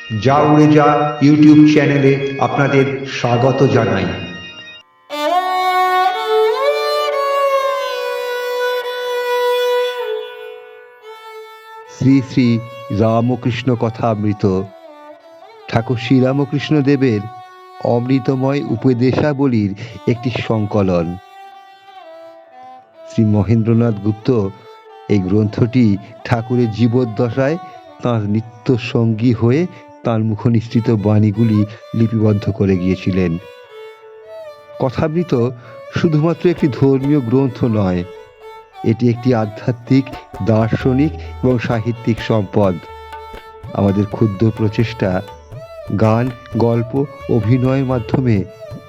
যা উড়ে যা ইউটিউব চ্যানেলে আপনাদের স্বাগত জানাই। শ্রী শ্রী রামকৃষ্ণ কথামৃত ঠাকুর শ্রীরামকৃষ্ণ দেবের অমৃতময় উপদেশাবলীর একটি সংকলন। শ্রী মহেন্দ্রনাথ গুপ্ত এই গ্রন্থটি ঠাকুরের জীবদ্দশায় তাঁর নিত্য সঙ্গী হয়ে তাঁর মুখনিসৃত বাণীগুলি লিপিবদ্ধ করে গিয়েছিলেন। কথামৃত শুধুমাত্র একটি ধর্মীয় গ্রন্থ নয়, এটি একটি আধ্যাত্মিক, দার্শনিক এবং সাহিত্যিক সম্পদ। আমাদের ক্ষুদ্র প্রচেষ্টা, গান, গল্প, অভিনয়ের মাধ্যমে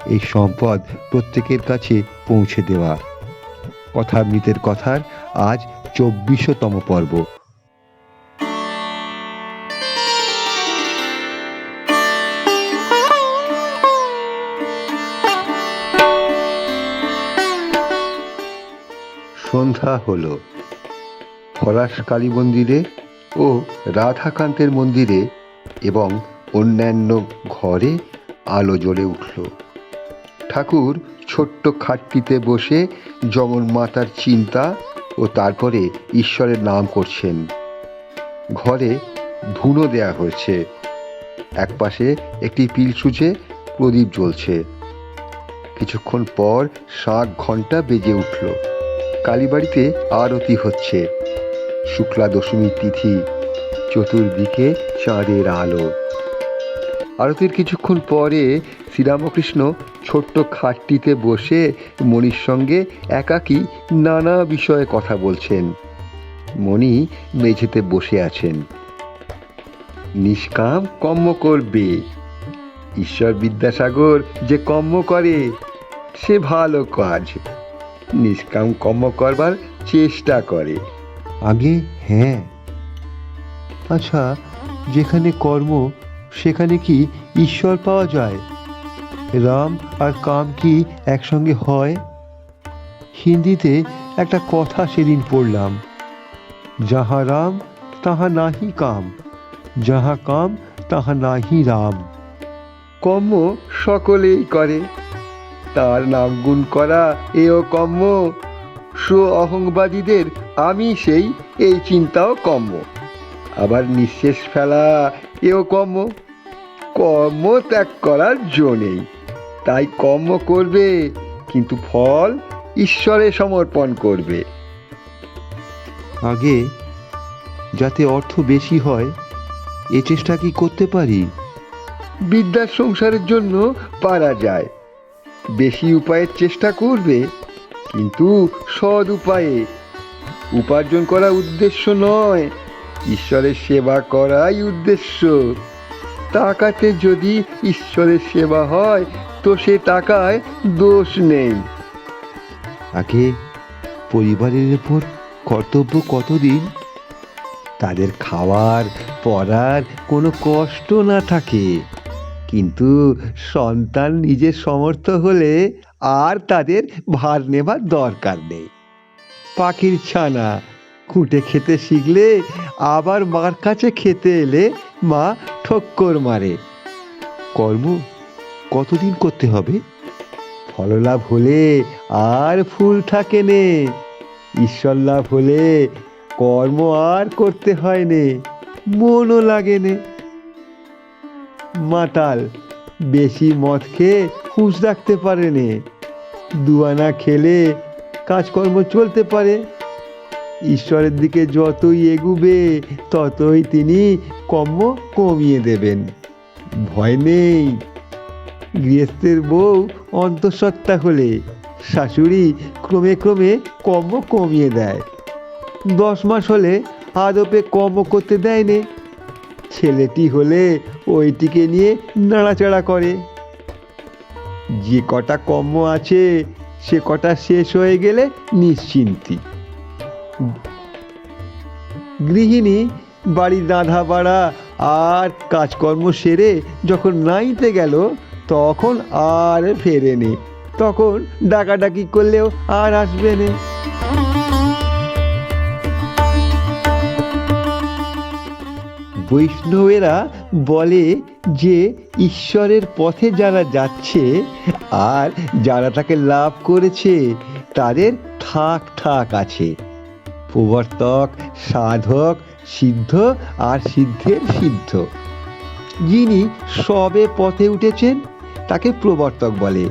এই সম্পদ প্রত্যেকের কাছে পৌঁছে দেওয়া। কথামৃতের কথার আজ ২৪তম পর্ব। সন্ধ্যা হলো। পলাশ কালী মন্দিরে ও রাধাকান্তের মন্দিরে এবং অন্যান্য ঘরে আলো জ্বলে উঠল। ঠাকুর ছোট্ট খাটটিতে বসে জগন্মাতার চিন্তা ও তারপরে ঈশ্বরের নাম করছেন। ঘরে ধুনো দেয়া হয়েছে। একপাশে একটি পিলসুচে প্রদীপ জ্বলছে। কিছুক্ষণ পর শাঁখ ঘণ্টা বেজে উঠল। কালীবাড়িতে আরতি হচ্ছে। শুক্লা দশমীর তিথি, চতুর্দিকে চাঁদের আলো। আরতির কিছুক্ষণ পরে শ্রীরামকৃষ্ণ ছোট্ট খাটটিতে বসে মণির সঙ্গে একাকী নানা বিষয়ে কথা বলছেন। মণি মেঝেতে বসে আছেন। নিষ্কাম কর্ম করবে। ঈশ্বর বিদ্যাসাগর যে কর্ম করে সে ভালো কাজ, নিষ্কাম কর্ম করবার চেষ্টা করে। আগে হ্যাঁ, আচ্ছা, যেখানে কর্ম সেখানে কি ঈশ্বর পাওয়া যায়? রাম আর কাম কি একসঙ্গে হয়? হিন্দিতে একটা কথা সেদিন পড়লাম, যাহা রাম তাহা নাহি কাম, যাহা কাম তাহা নাহি রাম। কর্ম সকলেই করে, তার নাম গুণ করা এও কর্ম। স্ব অহংবাদীদের আমি সেই, এই চিন্তাও কর্ম। আবার নিঃশেষ ফেলা এও কর্ম। কর্ম ত্যাগ করার জো নেই, তাই কর্ম করবে, কিন্তু ফল ঈশ্বরে সমর্পণ করবে। আগে যাতে অর্থ বেশি হয় এ চেষ্টা কি করতে পারি? বিদ্যার সংসারের জন্য পারা যায়। বেশি উপায়ের চেষ্টা করবে, কিন্তু সৎ উপায়ে। উপার্জন করা উদ্দেশ্য নয়, ঈশ্বরের সেবা করাই উদ্দেশ্য। টাকাতে যদি ঈশ্বরের সেবা হয় তো সে টাকায় দোষ নেই। আগে পরিবারের উপর কর্তব্য কতদিন? তাদের খাওয়ার পরার কোনো কষ্ট না থাকে, কিন্তু সন্তান নিজের সমর্থ হলে আর তাদের ভার নেবার দরকার নেই। পাখির ছানা খুঁটে খেতে শিখলে আবার মার কাছে খেতে এলে মা ঠক্কর মারে। কর্ম কতদিন করতে হবে? ফললাভ হলে আর ফুল থাকে নে। ঈশ্বর লাভ হলে কর্ম আর করতে হয় নে, মনও লাগে নে। মাতাল বেশি মদ খেয়ে হুঁশ রাখতে পারে নে। দুয়ানা খেলে কাজকর্ম চলতে পারে। ঈশ্বরের দিকে যতই এগুবে ততই তিনি কর্ম কমিয়ে দেবেন, ভয় নেই। গৃহস্থের বউ অন্তঃসত্ত্বা হলে শাশুড়ি ক্রমে ক্রমে কর্ম কমিয়ে দেয়। 10 মাস হলে আদপে কর্ম করতে দেয় নে। ছেলেটি হলে ওইটিকে নিয়ে নাড়াচাড়া করে। যে কটা কর্ম আছে সে কটা শেষ হয়ে গেলে নিশ্চিন্তি। গৃহিণী বাড়ির রাঁধা বাড়া আর কাজকর্ম সেরে যখন নাইতে গেল তখন আর ফেরেনি, তখন ডাকাডাকি করলেও আর আসবে না। বৈষ্ণবেরা বলে যে ঈশ্বরের পথে যারা যাচ্ছে আর যারা তাকে লাভ করেছে তাদের থাক থাক আছে। প্রবর্তক, সাধক, সিদ্ধ আর সিদ্ধের সিদ্ধ। যিনি সবে পথে উঠেছেন তাকে প্রবর্তক বলে।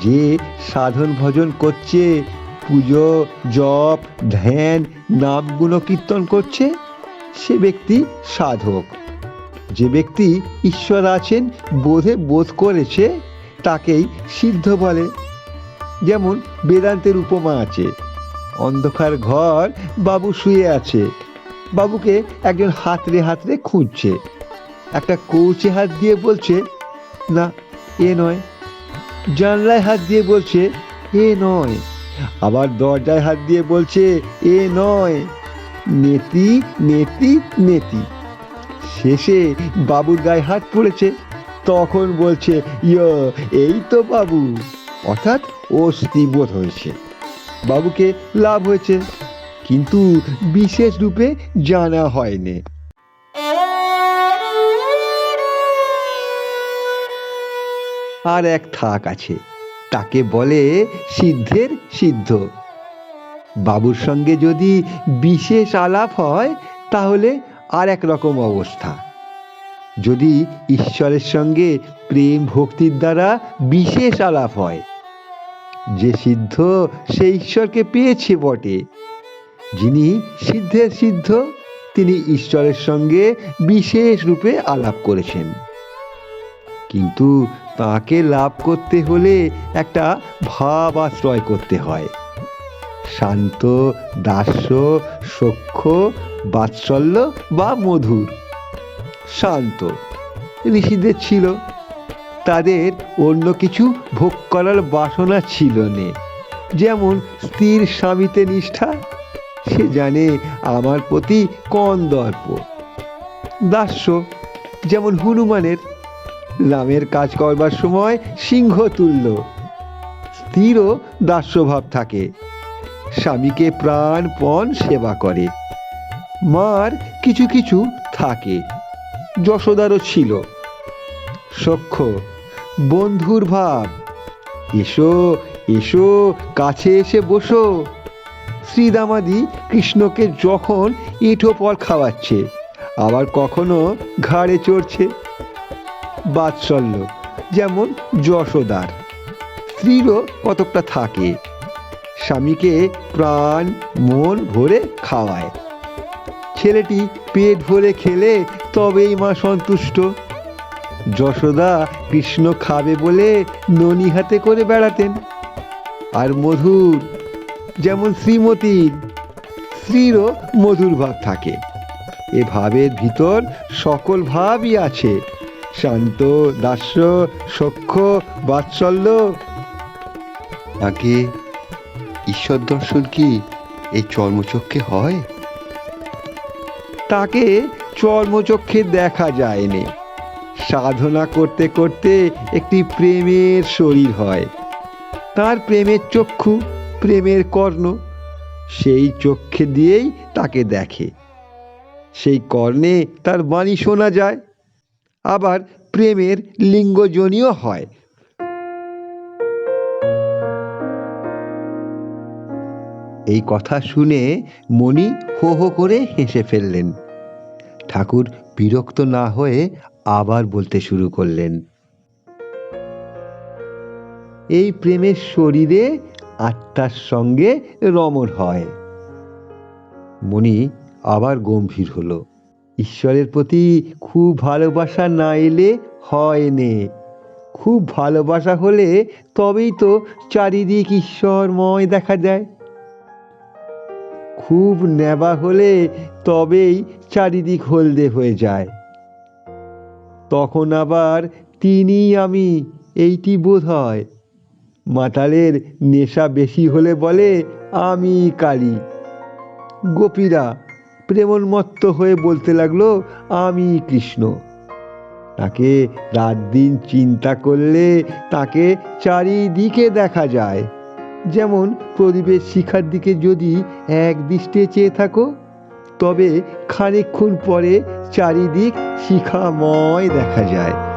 যে সাধন ভজন করছে, পুজো, জপ, ধ্যান, নাম গুণ কীর্তন করছে, সে ব্যক্তি সাধক। যে ব্যক্তি ঈশ্বর আছেন বোধ করেছে তাকেই সিদ্ধ বলে। যেমন বেদান্তের উপমা আছে। অন্ধকার ঘর, বাবু শুয়ে আছে। বাবুকে একজন হাতড়ে হাতড়ে খুঁজছে। একটা কৌচে হাত দিয়ে বলছে, না এ নয়। জানলায় হাত দিয়ে বলছে, এ নয়। আবার দরজায় হাত দিয়ে বলছে, এ নয়। নেতি নেতি নেতি। শেষে বাবুর গায়ে হাত পড়েছে। তখন বলছে, ইয়ো এই তো বাবু। অর্থাৎ ও বোধ হয়েছে, বাবুকে লাভ হয়েছে, কিন্তু বিশেষ রূপে জানা হয়নি। আর এক থাক আছে, তাকে বলে সিদ্ধের সিদ্ধ। বাবুর সঙ্গে যদি বিশেষ আলাপ হয় তাহলে আর এক রকম অবস্থা। যদি ঈশ্বরের সঙ্গে প্রেম ভক্তির দ্বারা বিশেষ আলাপ হয়, যে সিদ্ধ সে ঈশ্বরকে পেয়েছে বটে। যিনি সিদ্ধের সিদ্ধ তিনি ঈশ্বরের সঙ্গে বিশেষ রূপে আলাপ করেছেন, কিন্তু তাকে লাভ করতে হলে একটা ভাব আশ্রয় করতে হয়। শান্ত, দাস্য, সখ্য, বাৎসল্য বা মধুর। শান্ত ঋষিদের ছিল, তাদের অন্য কিছু ভোগ করার বাসনা ছিল না। যেমন স্ত্রীর স্বামীতে নিষ্ঠা, সে জানে আমার প্রতি কন্দর্প। দাস্য যেমন হনুমানের, রামের কাজ করবার সময় সিংহ তুল্য। স্ত্রীরও দাস্যভাব থাকে, স্বামীকে প্রাণপণ সেবা করে। মার কিছু কিছু থাকে, যশোদারও ছিল। সখ্য বন্ধুর ভাব, এসো এসো কাছে এসে বসো। শ্রীদামাদি কৃষ্ণকে যখন এঁঠো ফল খাওয়াচ্ছে, আবার কখনো ঘাড়ে চড়ছে। বাৎসল্য যেমন যশোদার, স্ত্রীরও কতকটা থাকে, স্বামীকে প্রাণ মন ভরে খাওয়ায়। ছেলেটি পেট ভরে খেলে তবেই মা সন্তুষ্ট। যশোদা কৃষ্ণ খাবে বলে ননি হাতে করে বেড়াতেন। আর মধুর যেমন শ্রীমতীর, স্ত্রীরও মধুর ভাব থাকে। এ ভাবের ভিতর সকল ভাবই আছে, শান্ত, দাস্য, সখ্য, বাৎসল্য। আগে ঈশ্বর দর্শন কি এই চর্মচক্ষে হয়? তাকে চর্মচক্ষে দেখা যায়নি। সাধনা করতে করতে একটি প্রেমের শরীর হয়। তার প্রেমের চক্ষু, প্রেমের কর্ণ, সেই চক্ষে দিয়েই তাকে দেখে। সেই কর্ণে তার বাণী শোনা যায়। আবার প্রেমের লিঙ্গজনীয় হয়। এই কথা শুনে মণি হো হো করে হেসে ফেললেন। ঠাকুর বিরক্ত না হয়ে আবার বলতে শুরু করলেন, এই প্রেমের শরীরে আত্মার সঙ্গে রমণ হয়। মণি আবার গম্ভীর হলো। ঈশ্বরের প্রতি খুব ভালোবাসা না এলে হয় নে। খুব ভালোবাসা হলে তবেই তো চারিদিক ঈশ্বরময় দেখা যায়। খুব নেবা হলে তবেই চারিদিক হলদে হয়ে যায়। তখন আবার তিনি আমি এইটি বোধ হয়। মাতালের নেশা বেশি হলে বলে আমি কালী। গোপীরা প্রেমোন্মত্ত হয়ে বলতে লাগলো আমি কৃষ্ণ। তাকে রাত দিন চিন্তা করলে তাকে চারিদিকে দেখা যায়। যেমন প্রদীপের শিখার দিকে যদি এক দৃষ্টে চেয়ে থাকো, তবে খানিকক্ষণ পরে চারিদিক শিখাময় দেখা যায়।